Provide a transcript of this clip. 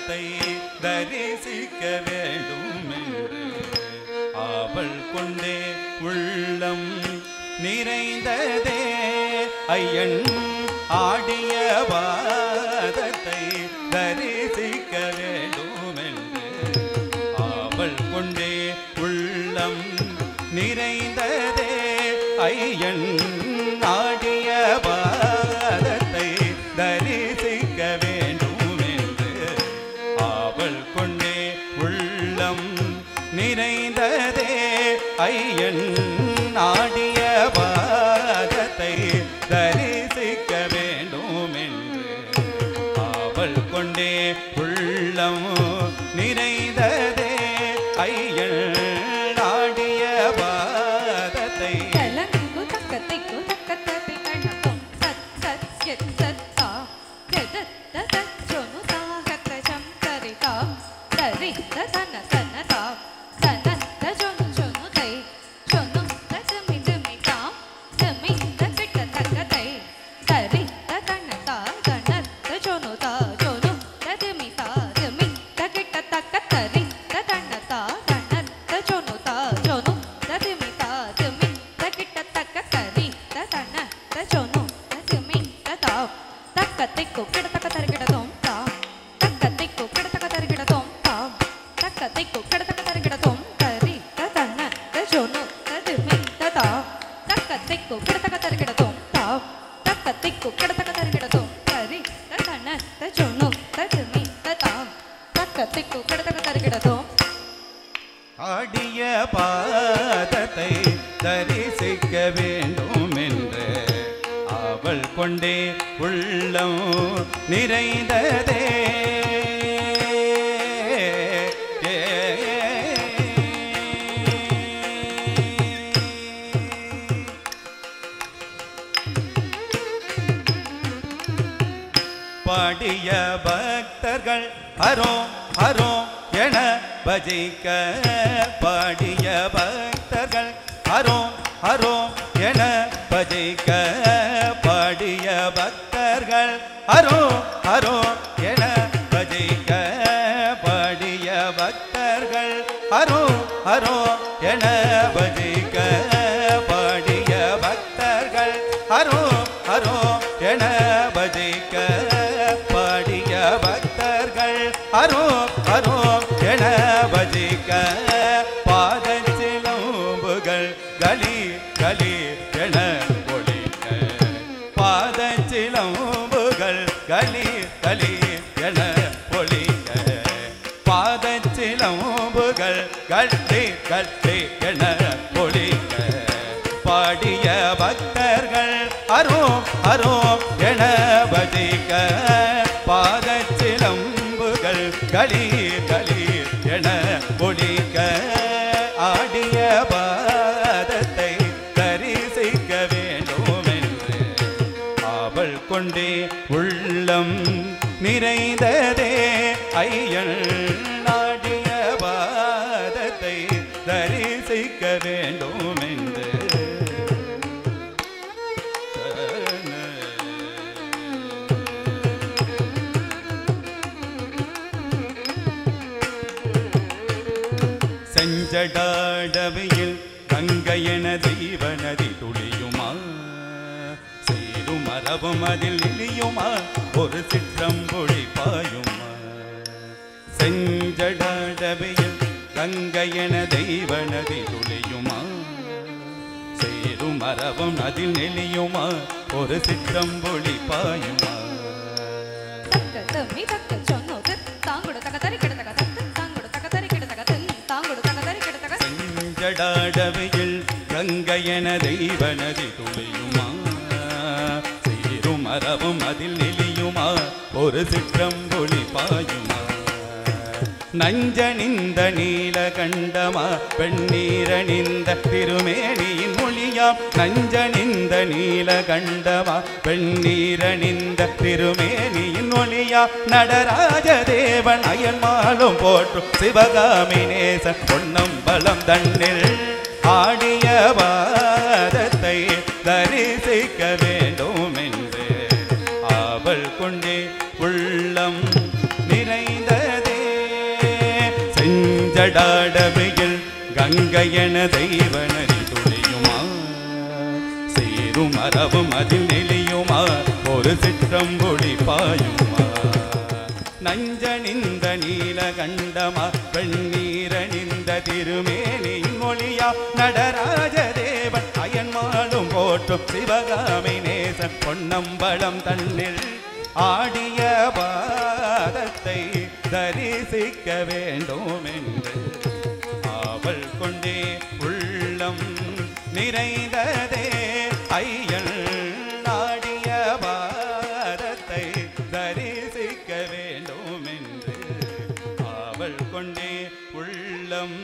பாதத்தை தரிசிக்க வேண்டும் என்று அவள் கொண்டே உள்ளம் நிறைந்ததே ஐயன் ஆடிய பாதத்தை தரிசிக்க வேண்டும் என்று அவள் கொண்டே உள்ளம் நிறைந்ததே ஐயன் ஆடிய பாதத்தை தரிசிக்க வேண்டும் என்று அவள் கொண்டே உள்ளம் நிறைந்ததே ஐயன் ஆடிய பாதத்தை தரிசிக்க வேண்டும் என்று அவள் கொண்டே உள்ளம் நிறைந்ததே ஐயன் ஆடிய பாதத்தை கலங்கு தக்கத்தை தக்கத்தை கண்ணத்தும் சத் சத் யத் சத்தா ஜதத்த சச்சொனு தாகத்த சம்கரிதா தரித்த தன தனதா தனத்த ஜொனு ஜொனு தை ஜொனு தஜமி ஜமிதா ஜமித கிட்ட தக்கதை தரித்த தனதா தனத்த ஜொனு தா ஜொனு தஜமிதா ஜமித கிட்ட தக்க தரித்த தனதா தனத்த ஜொனு தா ஜொனு தஜமிதா ஜமித கிட்ட தக்க தரித்த தனத்த ஜொனு தஜமித தா தக்கத்தைக்கு கிட்ட தக்க தரிகிடதோம் தா தக்கத்தைக்கு கிட்ட தக்க தரிகிடதோம் தா தக்கத்தைக்கு கிட்ட தக்க தரிகிடதோம் தரித்த தனத்த ஜொனு தஜமித தா தக்கத்தைக்கு கிட்ட தக்க தரிகிடதோம் தா தக்கத்தைக்கு கிட்ட தக்க தரிகிடதோம் தரித்த தனத்த ஜொனு தஜமித தா தக்கத்தைக்கு கிட்ட தக்க தரிகிடதோம் ஆடிய பாதத்தை தரிசிக்க வேண்டும் என்று அவள் கொண்டே உள்ளம் நிறைந்ததே பாடிய பக்தர்கள் ஹரோ ஹரோ என பஜிக்க பாடிய பக்தர்கள் ஹரோ ஹரோ என பஜிக்க பாடிய பக்தர்கள் ஹரோ ஹரோ என பஜிக்க பாடிய பக்தர்கள் ஹரோ ஹரோ என பஜிக்க பாடிய பக்தர்கள் ஹரோ ஹரோ என பஜிக்க பாடிய பக்தர்கள் ஹரோ ஹரோ என பஜிக்க பாதச்சிலம்புகள் கலி கலி என ஒலிக்க பாதச்சிலம்புகள் கலி கலி என ஒலிக்க பாதச்சிலம்புகள் கட்டி கட்டி என ஒலிக்க பாடிய பக்தர்கள் ஹரோ ஹரோ என பஜிக்க பாதச்சிலம்புகள் களீர் களீர் என ஒலிக்க ஆடிய பாதத்தை தரிசிக்க வேண்டும் என்று அவள் கொண்டே உள்ளம் நிறைந்ததே ஐயன் ஆடிய பாதத்தை தரிசிக்க வேண்டும் என்று செஞ்சடாடவையில் கங்கையென தெய்வநதி துளியுமா சேரும் மரபும் அதில் இழியுமா ஒரு சிற்றம்பொழி பாயுமா செஞ்சடாடவையில் கங்கையென தெய்வநதி துளியுமா சேரும் மரபும் அதில் நெளியுமா ஒரு சிற்றம்பொழி பாயுமா தக்கத்தமி தக்க சொன்னோது தாங்குடு தக்க தரி கிடதக தக்க தாங்குடு தக்க தரி கிடதக தன் தாங்குடு தக்க தரி கிடதக செஞ்சடாடவையில் கங்கையென தெய்வநதி துளியுமா சேரும் மரபும் அதில் நெளியுமா ஒரு சிற்றம்பொழி பாயுமா நஞ்சணிந்த நீலகண்டமா பெண்ணீரணிந்த திருமேனியின் மொழியாம் நஞ்சணிந்த நீலகண்டமா பெண்ணீரணிந்த திருமேனியின் மொழியாம் நடராஜ தேவன் அயன்மாலும் போற்றும் சிவகாமி நேசன் பொன்னம்பலம் தன்னில் ஆடிய பாதத்தை தரிசிக்க வேண்டும் என்று அவள் கொண்டே உள்ளம் நிறைந்தது ஜடாடவையில் கங்கையன தெய்வனரி துளியுமா சீரும் அரவும் அதில் நெளியுமா ஒரு சிற்றம்பொழி பாயுமா நஞ்சணிந்த நீலகண்டமா வெண்ணீரணிந்த திருமேனின் மொழியா நடராஜ தேவன் அயன்மாடும் போற்றும் சிவகாமி நேசன் பொன்னம்பலம் தன்னில் ஆடிய பாதத்தை தரிசிக்க வேண்டும் என்று ஆவல் கொண்டே உள்ளம் நிறைந்ததே ஐயன் ஆடிய பாதத்தை தரிசிக்க வேண்டும் என்று ஆவல் கொண்டே உள்ளம்